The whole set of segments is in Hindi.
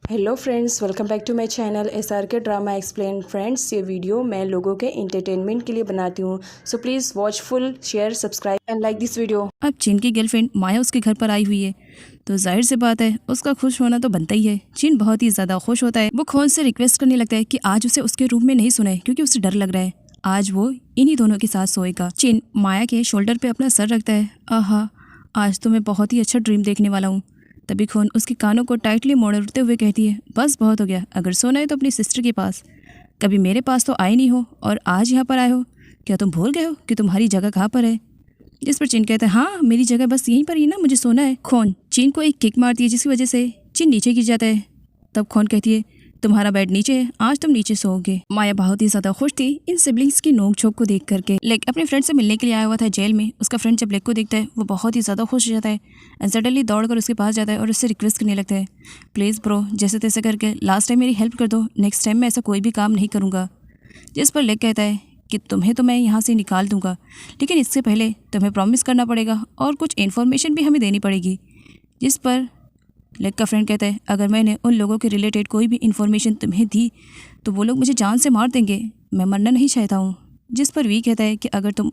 Hello friends, welcome back to my channel SRK drama explain. Friends, ये वीडियो मैं लोगों के एंटरटेनमेंट के लिए बनाती हूँ, so please watch full, share, subscribe and like this video. अब चिन की गर्लफ्रेंड माया उसके घर पर आई हुई है तो जाहिर सी बात है उसका खुश होना तो बनता ही है। चिन बहुत ही ज़्यादा खुश होता है। वो खोन से रिक्वेस्ट करने लगता है कि आज उसे उसके रूम में नहीं सोना है क्योंकि उसे डर लग रहा है। आज वो इन्हीं दोनों के साथ सोएगा। चिन माया के शोल्डर पे अपना सर रखता है। आहा, आज तो मैं बहुत ही अच्छा ड्रीम देखने वाला हूँ। तभी खोन उसके कानों को टाइटली मोड़ते हुए कहती है, बस बहुत हो गया, अगर सोना है तो अपनी सिस्टर के पास, कभी मेरे पास तो आए नहीं हो और आज यहाँ पर आए हो। क्या तुम भूल गए हो कि तुम्हारी जगह कहाँ पर है? जिस पर चिन कहता है, हाँ मेरी जगह बस यहीं पर ही ना, मुझे सोना है। खोन चिन को एक किक मारती है जिसकी वजह से चिन नीचे गिर जाता है। तब खोन कहती है, तुम्हारा बेड नीचे है, आज तुम नीचे सोओगे। माया बहुत ही ज्यादा खुश थी इन सिबलिंग्स की नोक झोंक को देख करके। लेक अपने फ्रेंड से मिलने के लिए आया हुआ था जेल में। उसका फ्रेंड जब लेक को देखता है वो बहुत ही ज्यादा खुश हो जाता है एंड सडनली दौड़कर उसके पास जाता है और उससे रिक्वेस्ट करने लगता है, प्लीज़ ब्रो, जैसे तैसे करके लास्ट टाइम मेरी हेल्प कर दो, नेक्स्ट टाइम मैं ऐसा कोई भी काम नहीं करूँगा। जिस पर लेक कहता है कि तुम्हें तो मैं यहाँ से निकाल दूंगा, लेकिन इससे पहले तुम्हें प्रॉमिस करना पड़ेगा और कुछ इन्फॉर्मेशन भी हमें देनी पड़ेगी। जिस पर लेक का फ्रेंड कहता है, अगर मैंने उन लोगों के रिलेटेड कोई भी इन्फॉर्मेशन तुम्हें दी तो वो लोग मुझे जान से मार देंगे, मैं मरना नहीं चाहता हूँ। जिस पर वी कहता है कि अगर तुम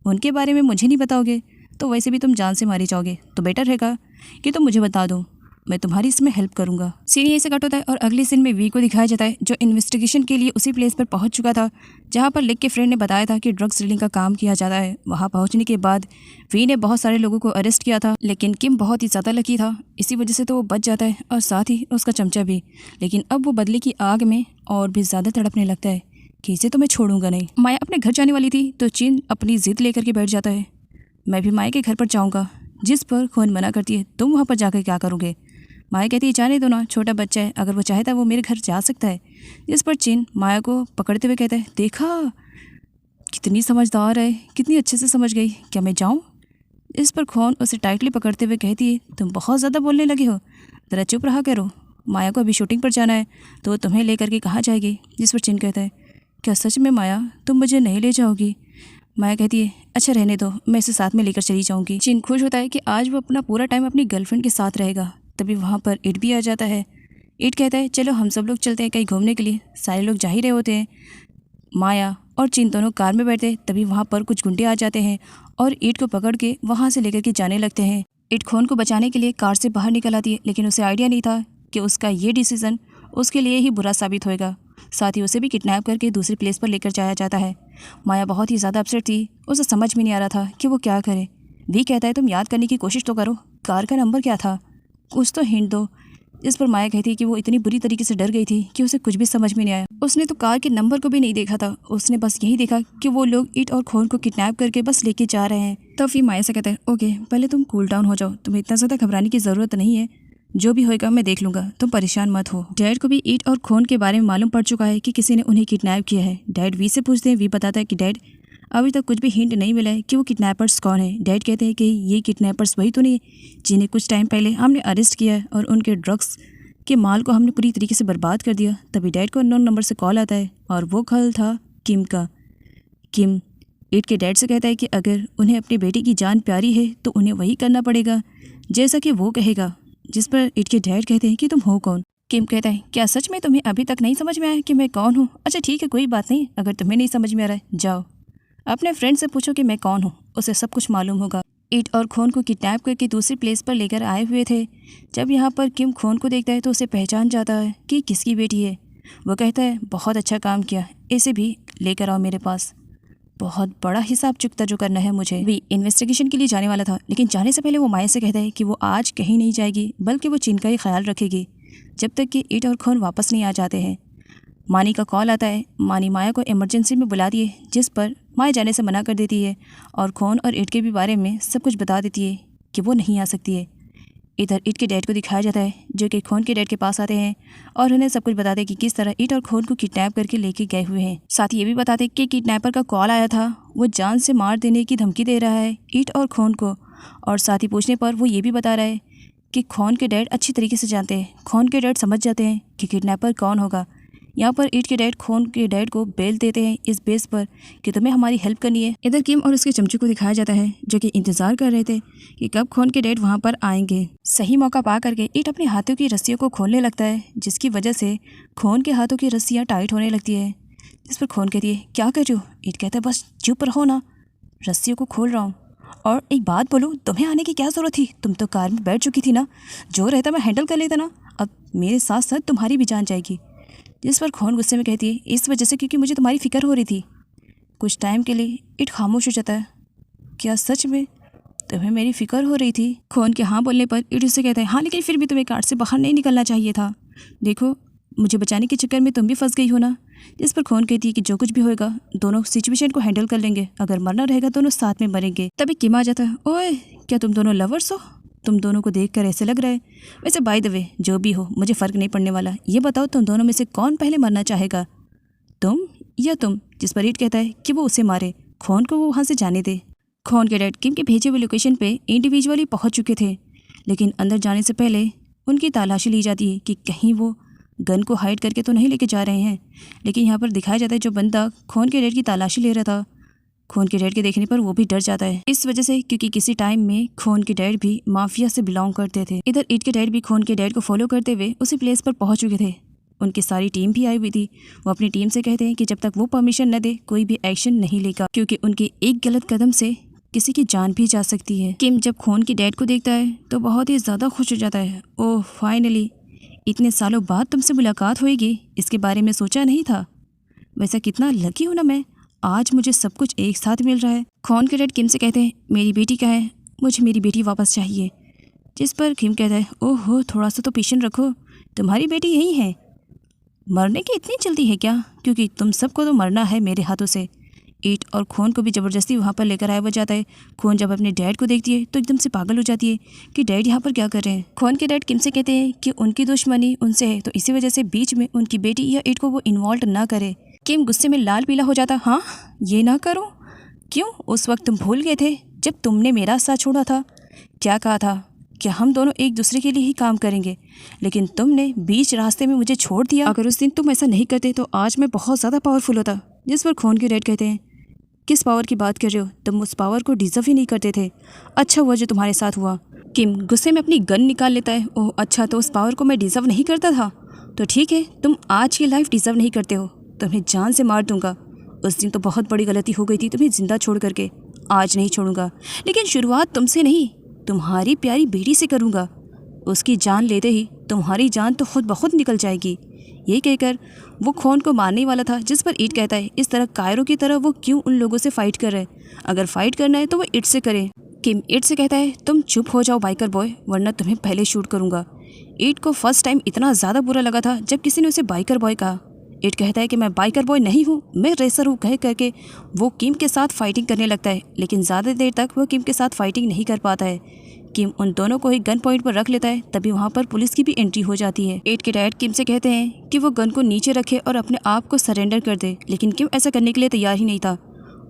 उनके बारे में मुझे नहीं बताओगे तो वैसे भी तुम जान से मारे जाओगे, तो बेटर रहेगा कि तुम मुझे बता दो, मैं तुम्हारी इसमें हेल्प करूंगा। सीन यहीं से कट होता है और अगले सीन में वी को दिखाया जाता है जो इन्वेस्टिगेशन के लिए उसी प्लेस पर पहुंच चुका था जहां पर लेक के फ्रेंड ने बताया था कि ड्रग्स डीलिंग का काम किया जाता है। वहां पहुंचने के बाद वी ने बहुत सारे लोगों को अरेस्ट किया था, लेकिन किम बहुत ही ज़्यादा लकी था, इसी वजह से तो वो बच जाता है और साथ ही उसका चमचा भी। लेकिन अब वो बदले की आग में और भी ज़्यादा तड़पने लगता है कि इसे तो मैं छोड़ूंगा नहीं। माया अपने घर जाने वाली थी तो चिन अपनी जिद लेकर के बैठ जाता है, मैं भी माया के घर पर जाऊँगा। जिस पर खोन मना करती है, तुम वहाँ पर जाकर क्या करोगे? माया कहती है, जाने दो ना, छोटा बच्चा है, अगर वो चाहता है वो मेरे घर जा सकता है। जिस पर चिन माया को पकड़ते हुए कहता है, देखा कितनी समझदार है, कितनी अच्छे से समझ गई, क्या मैं जाऊँ? इस पर खोन उसे टाइटली पकड़ते हुए कहती है, तुम बहुत ज़्यादा बोलने लगे हो, ज़रा चुप रहा करो। माया को अभी शूटिंग पर जाना है तो तुम्हें लेकर के कहाँ जाएगी? जिस पर चिन कहता है, क्या सच में माया तुम मुझे नहीं ले जाओगी? माया कहती है, अच्छा रहने दो, मैं इसे साथ में लेकर चली जाऊँगी। चिन खुश होता है कि आज वो अपना पूरा टाइम अपनी गर्लफ्रेंड के साथ रहेगा। तभी वहाँ पर इट भी आ जाता है। इट कहता है, चलो हम सब लोग चलते हैं कहीं घूमने के लिए। सारे लोग जा ही रहे होते हैं। माया और चिन दोनों कार में बैठते, तभी वहाँ पर कुछ गुंडे आ जाते हैं और ईट को पकड़ के वहाँ से लेकर के जाने लगते हैं। ईट खोन को बचाने के लिए कार से बाहर निकल आती है, लेकिन उसे आइडिया नहीं था कि उसका ये डिसीज़न उसके लिए ही बुरा साबित होएगा। साथ ही उसे भी किडनैप करके दूसरी प्लेस पर लेकर जाया जाता है। माया बहुत ही ज़्यादा अपसेट थी, उसे समझ में नहीं आ रहा था कि वो क्या करे। वी कहता है, तुम याद करने की कोशिश तो करो, कार का नंबर क्या था, कुछ तो हिंट दो। इस पर माया कहती है कि वो इतनी बुरी तरीके से डर गई थी कि उसे कुछ भी समझ में नहीं आया। उसने तो कार के नंबर को भी नहीं देखा था, उसने बस यही देखा कि वो लोग ईट और खोन को किडनैप करके बस लेके जा रहे हैं। तब फिर माया से कहता है, ओके पहले तुम कूल डाउन हो जाओ, तुम्हें इतना ज़्यादा घबराने की ज़रूरत नहीं है, जो भी होएगा मैं देख लूँगा, तुम परेशान मत हो। डैड को भी ईट और खोन के बारे में मालूम पड़ चुका है कि किसी ने उन्हें किडनैप किया है। डैड वी से पूछते हैं, वी बताता है कि डैड अभी तक कुछ भी हिंट नहीं मिला है कि वो किडनैपर्स कौन है। डैड कहते हैं कि ये किडनैपर्स वही तो नहीं जिन्हें कुछ टाइम पहले हमने अरेस्ट किया है और उनके ड्रग्स के माल को हमने पूरी तरीके से बर्बाद कर दिया। तभी डैड को अननोन नंबर से कॉल आता है और वो कॉल था किम का। किम ईट के डैड से कहता है कि अगर उन्हें अपनी बेटी की जान प्यारी है तो उन्हें वही करना पड़ेगा जैसा कि वो कहेगा। जिस पर ईट के डैड कहते हैं कि तुम हो कौन? किम कहता है, क्या सच में तुम्हें अभी तक नहीं समझ में आया कि मैं कौन हूँ? अच्छा ठीक है, कोई बात नहीं, अगर तुम्हें नहीं समझ में आ रहा है जाओ अपने फ्रेंड से पूछो कि मैं कौन हूँ, उसे सब कुछ मालूम होगा। ईट और खोन को किडनैप करके दूसरी प्लेस पर लेकर आए हुए थे। जब यहाँ पर किम खोन को देखता है तो उसे पहचान जाता है कि किसकी बेटी है। वो कहता है, बहुत अच्छा काम किया, इसे भी लेकर आओ मेरे पास, बहुत बड़ा हिसाब चुकता जो करना है मुझे। भी इन्वेस्टिगेशन के लिए जाने वाला था, लेकिन जाने से पहले वो माया से कहता है कि वो आज कहीं नहीं जाएगी, बल्कि वो चिन का ही ख्याल रखेगी जब तक कि ईट और खोन वापस नहीं आ जाते हैं। मानी का कॉल आता है, मानी माया को इमरजेंसी में बुला दिए, जिस पर माया जाने से मना कर देती है और खोन और ईट के भी बारे में सब कुछ बता देती है कि वो नहीं आ सकती है। इधर ईट के डैड को दिखाया जाता है जो कि खोन के डैड के पास आते हैं और उन्हें सब कुछ बताते हैं कि किस तरह ईट और खोन को किडनैप करके लेके गए हुए हैं। साथ ही ये भी बताते हैं कि किडनैपर का कॉल आया था, वो जान से मार देने की धमकी दे रहा है ईट और खोन को। और साथ ही पूछने पर वो ये भी बता रहा है कि खोन के डैड अच्छी तरीके से जानते हैं, खोन के डैड समझ जाते हैं कि किडनैपर कौन होगा। यहाँ पर ईट के डैड खोन के डैड को बेल देते हैं इस बेस पर कि तुम्हें हमारी हेल्प करनी है। इधर किम और उसके चमचू को दिखाया जाता है जो कि इंतजार कर रहे थे कि कब खोन के डैड वहाँ पर आएंगे। सही मौका पा करके ईट अपने हाथों की रस्सियों को खोलने लगता है, जिसकी वजह से खोन के हाथों की रस्सियाँ टाइट होने लगती है। जिस पर खोन कहती है क्या कर रही हो? ईट कहता है बस चुप रहो ना, रस्सियों को खोल रहा हूँ। और एक बात बोलूँ, तुम्हें आने की क्या ज़रूरत थी? तुम तो कार में बैठ चुकी थी ना, जो रहता मैं हैंडल कर लेता ना, अब मेरे साथ साथ तुम्हारी भी जान जाएगी। जिस पर खोन गुस्से में कहती है इस वजह से क्योंकि मुझे तुम्हारी फिक्र हो रही थी। कुछ टाइम के लिए ईट खामोश हो जाता है। क्या सच में तुम्हें मेरी फिक्र हो रही थी? खोन के हाँ बोलने पर ईट उससे कहता है हाँ, लेकिन फिर भी तुम्हें कार से बाहर नहीं निकलना चाहिए था। देखो मुझे बचाने के चक्कर में तुम भी फंस गई हो ना। जिस पर खोन कहती है कि जो कुछ भी होएगा दोनों सिचुएशन को हैंडल कर लेंगे, अगर मरना रहेगा दोनों साथ में मरेंगे। तभी किम आ जाता है। ओए क्या तुम दोनों लवर्स हो? तुम दोनों को देखकर ऐसे लग रहा है। वैसे बाय द वे जो भी हो मुझे फ़र्क नहीं पड़ने वाला। ये बताओ तुम दोनों में से कौन पहले मरना चाहेगा, तुम या तुम? जिस पर ईट कहता है कि वो उसे मारे, खोन को वो वहाँ से जाने दे। खोन के डैड किम के भेजे हुए लोकेशन पे इंडिविजुअली पहुँच चुके थे, लेकिन अंदर जाने से पहले उनकी तलाशी ली जाती है कि कहीं वो गन को हाइड करके तो नहीं लेके जा रहे हैं। लेकिन यहाँ पर दिखाया जाता है जो बंदा खोन के डैड की तलाशी ले रहा था, खोन के डैड के देखने पर वो भी डर जाता है, इस वजह से क्योंकि किसी टाइम में खोन के डैड भी माफिया से बिलोंग करते थे। इधर ईट के डैड भी खोन के डैड को फॉलो करते हुए उसी प्लेस पर पहुंच चुके थे। उनकी सारी टीम भी आई हुई थी। वो अपनी टीम से कहते हैं कि जब तक वो परमिशन न दे कोई भी एक्शन नहीं लेगा, क्योंकि उनके एक गलत कदम से किसी की जान भी जा सकती है। किम जब खोन के डैड को देखता है तो बहुत ही ज़्यादा खुश हो जाता है। ओह फाइनली इतने सालों बाद तुमसे मुलाकात होएगी, इसके बारे में सोचा नहीं था। वैसा कितना लकी हूँ ना मैं, आज मुझे सब कुछ एक साथ मिल रहा है। खोन के डैड किम से कहते हैं मेरी बेटी कहाँ है, मुझे मेरी बेटी वापस चाहिए। जिस पर किम कहता है ओहो थोड़ा सा तो पेशेंस रखो, तुम्हारी बेटी यही है। मरने की इतनी जल्दी है क्या? क्योंकि तुम सबको तो मरना है मेरे हाथों से। ईट और खोन को भी ज़बरदस्ती वहाँ पर लेकर आया हुआ जाता है। खोन जब अपने डैड को देखती है तो एकदम से पागल हो जाती है कि डैड यहाँ पर क्या कर रहे हैं। खोन के डैड किम से कहते हैं कि उनकी दुश्मनी उनसे है, तो इसी वजह से बीच में उनकी बेटी या ईट को वो इन्वॉल्व ना करे। किम गुस्से में लाल पीला हो जाता। हाँ ये ना करो, क्यों? उस वक्त तुम भूल गए थे जब तुमने मेरा साथ छोड़ा था? क्या कहा था कि हम दोनों एक दूसरे के लिए ही काम करेंगे, लेकिन तुमने बीच रास्ते में मुझे छोड़ दिया। अगर उस दिन तुम ऐसा नहीं करते तो आज मैं बहुत ज़्यादा पावरफुल होता। जिस पर खोन के डैड कहते हैं किस पावर की बात कर रहे हो? तुम उस पावर को डिजर्व ही नहीं करते थे। अच्छा हुआ जो तुम्हारे साथ हुआ। किम गुस्से में अपनी गन निकाल लेता है। ओह अच्छा, तो उस पावर को मैं डिजर्व नहीं करता था? तो ठीक है, तुम आज की लाइफ डिजर्व नहीं करते हो, तुम्हें जान से मार दूंगा। उस दिन तो बहुत बड़ी गलती हो गई थी तुम्हें जिंदा छोड़ करके, आज नहीं छोड़ूंगा, लेकिन शुरुआत तुमसे नहीं तुम्हारी प्यारी बेटी से करूंगा। उसकी जान लेते ही तुम्हारी जान तो खुद ब खुद निकल जाएगी। ये कहकर वो खोन को मारने वाला था। जिस पर ईट कहता है इस तरह कायरो की तरह वो क्यों उन लोगों से फाइट कर रहे हैं? अगर फाइट करना है तो वो ईट से करे। किम ईट से कहता है तुम चुप हो जाओ बाइकर बॉय, वरना तुम्हें पहले शूट करूंगा। ईट को फर्स्ट टाइम इतना ज़्यादा बुरा लगा था जब किसी ने उसे बाइकर बॉय कहा। ईट कहता है कि मैं बाइकर बॉय नहीं हूँ, मैं रेसर हूँ। कह करके वो किम के साथ फाइटिंग करने लगता है, लेकिन ज़्यादा देर तक वो किम के साथ फाइटिंग नहीं कर पाता है। किम उन दोनों को ही गन पॉइंट पर रख लेता है। तभी वहाँ पर पुलिस की भी एंट्री हो जाती है। ईट के डैड किम से कहते हैं कि वो गन को नीचे रखे और अपने आप को सरेंडर कर दे, लेकिन किम ऐसा करने के लिए तैयार ही नहीं था।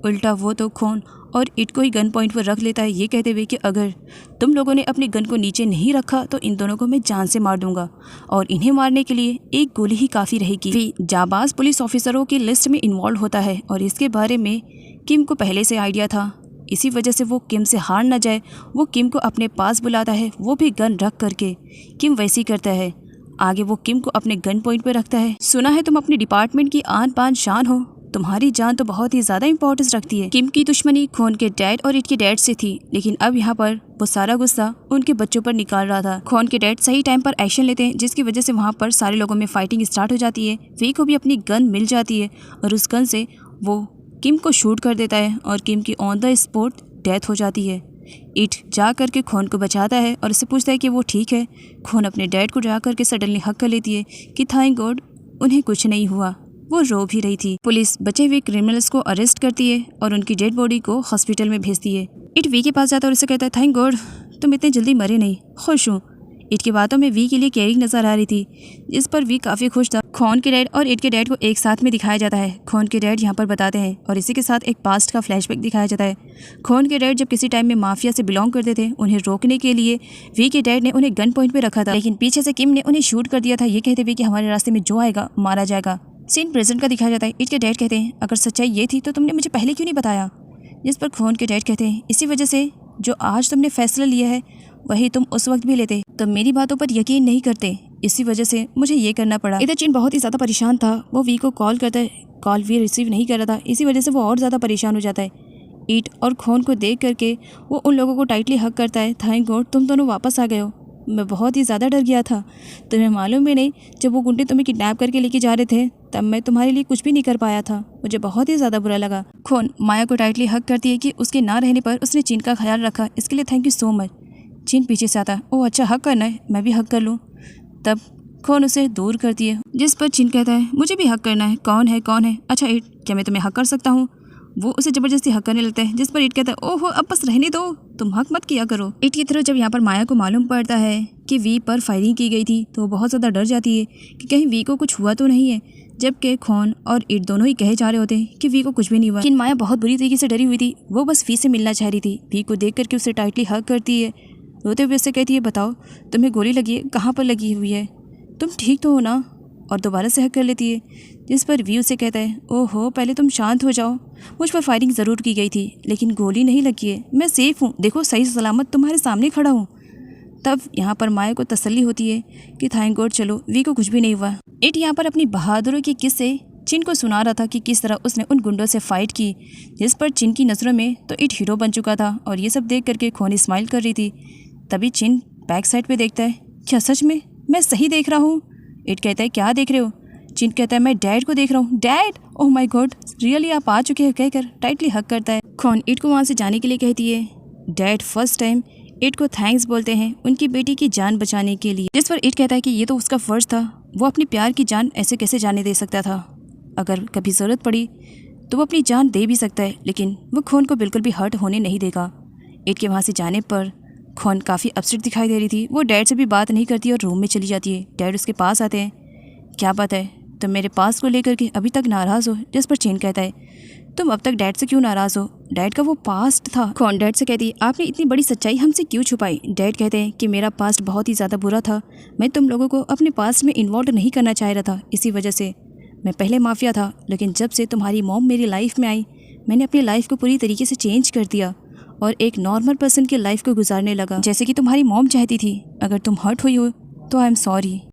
उल्टा वो तो खोन और ईट को ही गन पॉइंट पर रख लेता है, ये कहते हुए कि अगर तुम लोगों ने अपनी गन को नीचे नहीं रखा तो इन दोनों को मैं जान से मार दूंगा, और इन्हें मारने के लिए एक गोली ही काफ़ी रहेगी। वी जाबाज पुलिस ऑफिसरों की लिस्ट में इन्वॉल्व होता है और इसके बारे में किम को पहले से आइडिया था। इसी वजह से वो किम से हार न जाए, वो किम को अपने पास बुलाता है, वो भी गन रख करके। किम वैसे ही करता है। आगे वो किम को अपने गन पॉइंट पर रखता है। सुना है तुम अपने डिपार्टमेंट की आन बान शान हो, तुम्हारी जान तो बहुत ही ज़्यादा इंपॉर्टेंस रखती है। किम की दुश्मनी खोन के डैड और ईट के डैड से थी, लेकिन अब यहाँ पर वो सारा गुस्सा उनके बच्चों पर निकाल रहा था। खोन के डैड सही टाइम पर एक्शन लेते हैं, जिसकी वजह से वहाँ पर सारे लोगों में फाइटिंग स्टार्ट हो जाती है। वी को भी अपनी गन मिल जाती है और उस गन से वो किम को शूट कर देता है और किम की ऑन द स्पॉट डेथ हो जाती है। ईट जा करके खोन को बचाता है और उससे पूछता है कि वो ठीक है। खोन अपने डैड को जा करके सडनली हक कर लेती है कि थैंक गॉड उन्हें कुछ नहीं हुआ। वो रो भी रही थी। पुलिस बचे हुए क्रिमिनल्स को अरेस्ट करती है और उनकी डेड बॉडी को हॉस्पिटल में भेजती है। ईट वी के पास जाता है और उससे कहता है थैंक गॉड तुम इतने जल्दी मरे नहीं, खुश हूँ। ईट की बातों में वी के लिए केयरिंग नजर आ रही थी, जिस पर वी काफ़ी खुश था। खोन के डैड और ईट के डैड को एक साथ में दिखाया जाता है। खोन के डैड यहाँ पर बताते हैं और इसी के साथ एक पास्ट का फ्लैशबैक दिखाया जाता है। खोन के डैड जब किसी टाइम में माफिया से बिलोंग करते थे, उन्हें रोकने के लिए वी के डैड ने उन्हें गन पॉइंट पे रखा था, लेकिन पीछे से किम ने उन्हें शूट कर दिया था, ये कहते हुए कि हमारे रास्ते में जो आएगा मारा जाएगा। सीन प्रेजेंट का दिखाया जाता है। ईट के डैड कहते हैं अगर सच्चाई ये थी तो तुमने मुझे पहले क्यों नहीं बताया। जिस पर खोन के डैड कहते हैं इसी वजह से जो आज तुमने फैसला लिया है वही तुम उस वक्त भी लेते, तुम मेरी बातों पर यकीन नहीं करते, इसी वजह से मुझे ये करना पड़ा। इधर चिन बहुत ही ज़्यादा परेशान था। वो वी को कॉल करता है, कॉल वी रिसीव नहीं कर रहा था, इसी वजह से वो और ज़्यादा परेशान हो जाता है। ईट और खोन को देख करके वो उन लोगों को टाइटली हक करता है। थैंक गॉड तुम दोनों वापस आ गए हो, मैं बहुत ही ज़्यादा डर गया था। तुम्हें मालूम भी नहीं जब वो गुंडे तुम्हें किडनैप करके लेके जा रहे थे तब मैं तुम्हारे लिए कुछ भी नहीं कर पाया था, मुझे बहुत ही ज़्यादा बुरा लगा। खोन माया को टाइटली हक करती है कि उसके ना रहने पर उसने चिन का ख्याल रखा, इसके लिए थैंक यू सो मच। चिन पीछे से आता है, ओह अच्छा हक करना है, मैं भी हक कर लूँ। तब खोन उसे दूर करती है, जिस पर चिन कहता है मुझे भी हक करना है, कौन है कौन है, अच्छा ईट क्या मैं तुम्हें हक कर सकता हूँ। वो उसे ज़बरदस्ती हक करने लगता है, जिस पर ईट कहता है ओहो अब बस रहने दो, तुम हक मत किया करो। ईट की तरफ जब यहाँ पर माया को मालूम पड़ता है कि वी पर फायरिंग की गई थी तो वो बहुत ज़्यादा डर जाती है कि कहीं वी को कुछ हुआ तो नहीं है, जबकि खोन और ईट दोनों ही कहे जा रहे होते हैं कि वी को कुछ भी नहीं हुआ। लेकिन माया बहुत बुरी तरीके से डरी हुई थी, वो बस वी से मिलना चाह रही थी। वी को देख करके उसे टाइटली हक करती है, रोते हुए उससे कहती है बताओ तुम्हें गोली लगी है, कहाँ पर लगी हुई है, तुम ठीक तो हो ना, और दोबारा से हक कर लेती है। जिस पर वी उसे कहता है ओहो पहले तुम शांत हो जाओ, मुझ पर फायरिंग ज़रूर की गई थी लेकिन गोली नहीं लगी है, मैं सेफ़ हूँ, देखो सही सलामत तुम्हारे सामने खड़ा हूँ। तब यहाँ पर माया को तसल्ली होती है कि थैंक गॉड चलो वी को कुछ भी नहीं हुआ। ईट यहाँ पर अपनी बहादुरी के किस्से चिन को सुना रहा था कि किस तरह उसने उन गुंडों से फाइट की, जिस पर चिन की नज़रों में तो ईट हीरो बन चुका था और ये सब देख करके खोन स्माइल कर रही थी। तभी चिन बैक साइड पे देखता है, क्या सच में मैं सही देख रहा हूँ। ईट कहता है क्या देख रहे हो। चिन कहता है मैं डैड को देख रहा हूँ। Dad oh my God really आप आ चुके हैं, कहकर टाइटली हक करता है। खोन ईट को वहाँ से जाने के लिए कहती है। डैड फर्स्ट टाइम ईट को थैंक्स बोलते हैं उनकी बेटी की जान बचाने के लिए, जिस पर ईट कहता है कि ये तो उसका फ़र्ज़ था, वो अपनी प्यार की जान ऐसे कैसे जाने दे सकता था, अगर कभी ज़रूरत पड़ी तो वो अपनी जान दे भी सकता है, लेकिन वो खोन को बिल्कुल भी हर्ट होने नहीं देगा। ईट के वहाँ से जाने पर खोन काफ़ी अपसेट दिखाई दे रही थी, वो डैड से भी बात नहीं करती और रूम में चली जाती है। डैड उसके पास आते हैं, क्या बात है तुम मेरे पास को लेकर के अभी तक नाराज़ हो। जिस पर चिन कहता है तुम अब तक डैड से क्यों नाराज़ हो, डैड का वो पास्ट था। खोन डैड से कहती है आपने इतनी बड़ी सच्चाई हमसे क्यों छुपाई। डैड कहते हैं कि मेरा पास्ट बहुत ही ज़्यादा बुरा था, मैं तुम लोगों को अपने पास्ट में इन्वॉल्व नहीं करना चाह रहा था, इसी वजह से मैं पहले माफिया था, लेकिन जब से तुम्हारी मॉम मेरी लाइफ में आई मैंने अपनी लाइफ को पूरी तरीके से चेंज कर दिया और एक नॉर्मल पर्सन की लाइफ को गुजारने लगा जैसे कि तुम्हारी मॉम चाहती थी। अगर तुम हर्ट हुई हो तो आई एम सॉरी।